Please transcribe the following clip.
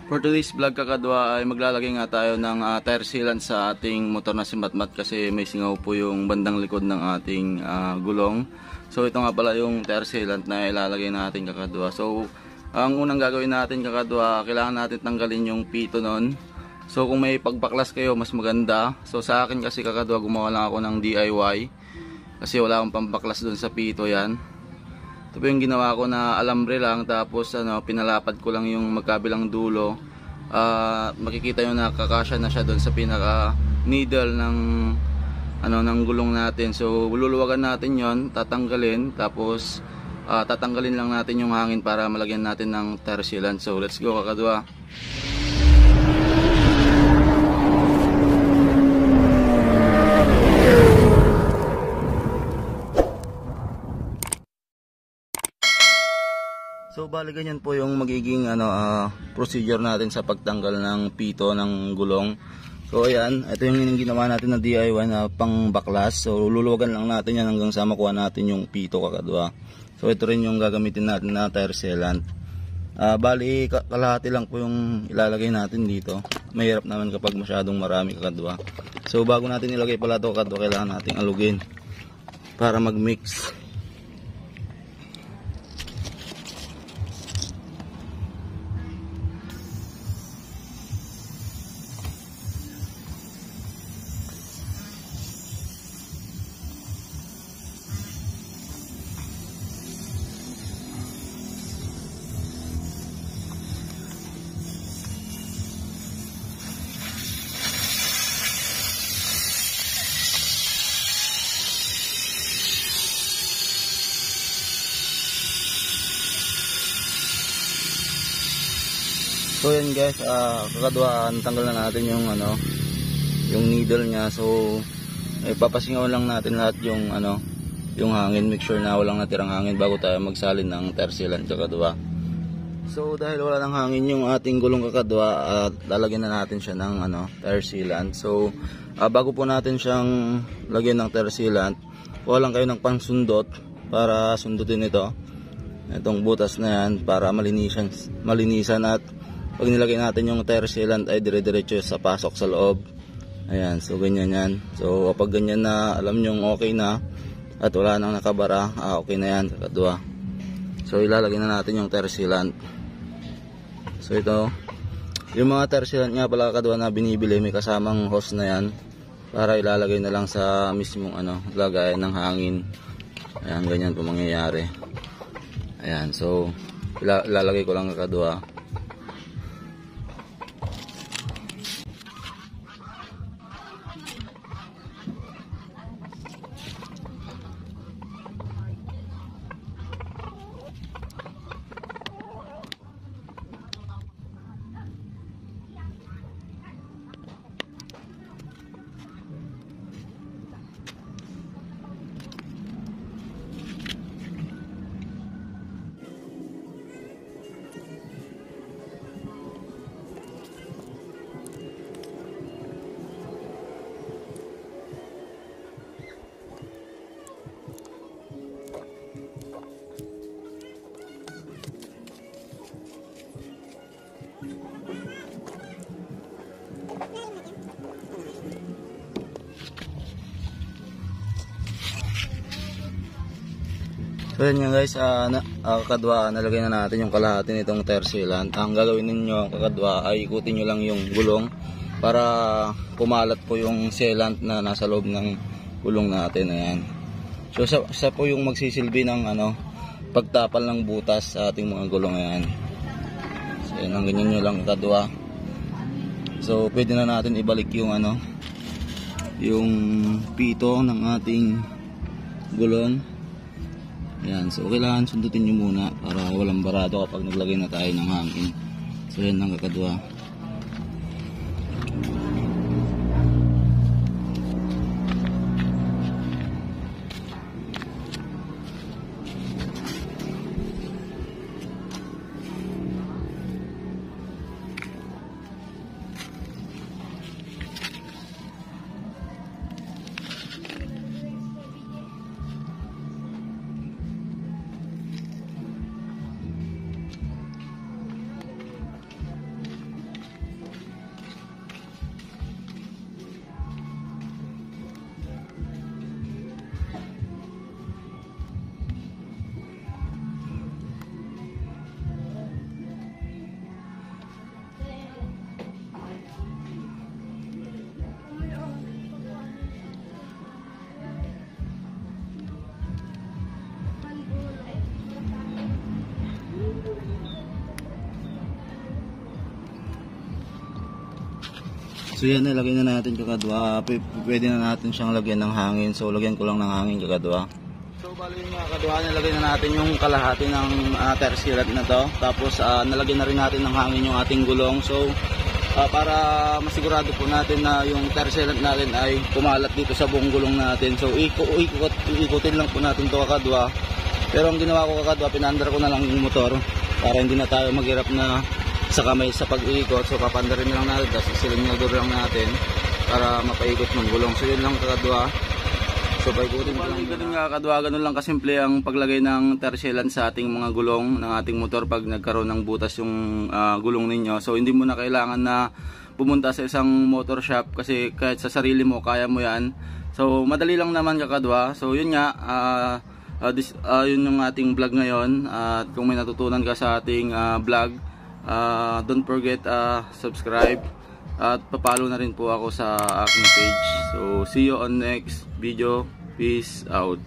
For today's vlog kakadwa ay maglalagay nga tayo ng tire sealant sa ating motor na si Matmat kasi may singaw po yung bandang likod ng ating gulong. So ito nga pala yung tire sealant na ilalagay natin kakadwa. So ang unang gagawin natin kakadwa, kailangan natin tanggalin yung pito nun. So kung may pagbaklas kayo mas maganda. So sa akin kasi kakadwa gumawa lang ako ng DIY kasi wala akong pambaklas dun sa pito yan. Ito po yung ginawa ko na alambre lang, tapos pinalapad ko lang yung magkabilang dulo. Makikita nyo na kakasya na siya doon sa pinaka needle ng gulong natin. So luluwagan natin yon, tatanggalin, tapos tatanggalin lang natin yung hangin para malagyan natin ng tire sealant. So let's go kakadwa. So bali ganyan po yung magiging procedure natin sa pagtanggal ng pito ng gulong. So ayan, ito yung ginawa natin na DIY na pang baklas. So luluwagan lang natin yan hanggang sa makuha natin yung pito kakadwa. So ito rin yung gagamitin natin na tire sealant. Bali kalahati lang po yung ilalagay natin dito. Mahirap naman kapag masyadong marami kakadwa. So bago natin ilagay pala ito kakadwa, kailangan nating alugin para mag-mix. So yan guys, kakadwa, tanggal na natin yung yung needle niya. So papasingaw lang natin lahat yung yung hangin, make sure na walang natirang hangin bago tayo magsalin ng tire sealant kakadwa. So dahil wala nang hangin yung ating gulong kakadwa, lalagyan na natin siya ng tire sealant. So bago po natin siyang lagyan ng tire sealant, kuha lang kayo ng pansundot para sundutin itong butas na yan para malinisan at pag nilagay natin yung tire sealant ay dire-diretso sa pasok sa loob. Ayan, so ganyan yan. So kapag ganyan na alam nyo okay na at wala nang nakabara, okay na yan kakadwa. So ilalagay na natin yung tire sealant. So ito, yung mga tire sealant nga pala kakadwa na binibili, may kasamang hose na yan para ilalagay na lang sa mismong lagayan ng hangin. Ayan, ganyan po mangyayari. Ayan, so ilalagay ko lang kakadwa. So yan nga guys, kakadwa, nalagay na natin yung kalahati nitong tire sealant. Ang gagawin ninyo kakadwa ay ikutin nyo lang yung gulong para kumalat po yung sealant na nasa loob ng gulong natin. Ayan. So sa po yung magsisilbi ng pagtapal ng butas sa ating mga gulong. Ayan. So yan, ang ganyan nyo lang kakadwa. So pwede na natin ibalik yung yung pito ng ating gulong. Ayan, so kailangan sundutin nyo muna para walang barado kapag naglagay na tayo ng hangin. So yan lang kakadwa. So yan, nilagay na natin kakadwa. Pwede na natin siyang lagyan ng hangin. So lagyan ko lang ng hangin kakadwa. So bali yung mga kakadwa, nilagay na natin yung kalahati ng tersilat na to. Tapos nalagyan na rin natin ng hangin yung ating gulong. So para masigurado po natin na yung tersilat natin ay kumalat dito sa buong gulong natin. So ikutin lang po natin to kakadwa. Pero ang ginawa ko kakadwa, pinandar ko na lang yung motor para hindi na tayo maghirap na sa kamay sa pag-iikot. So papandarin na lang natin, tapos isilingador lang natin para mapaikot ng gulong. So yun lang kakadwa. So paikutin ko lang. Ganun nga kakadwa, ganun lang kasimple ang paglagay ng tersilan sa ating mga gulong ng ating motor pag nagkaroon ng butas yung gulong ninyo. So hindi mo na kailangan na pumunta sa isang motor shop kasi kahit sa sarili mo kaya mo yan. So madali lang naman kakadwa. So yun nga, yun yung ating vlog ngayon. At kung may natutunan ka sa ating vlog, don't forget subscribe at papalo na rin po ako sa aking page. So see you on next video. Peace out.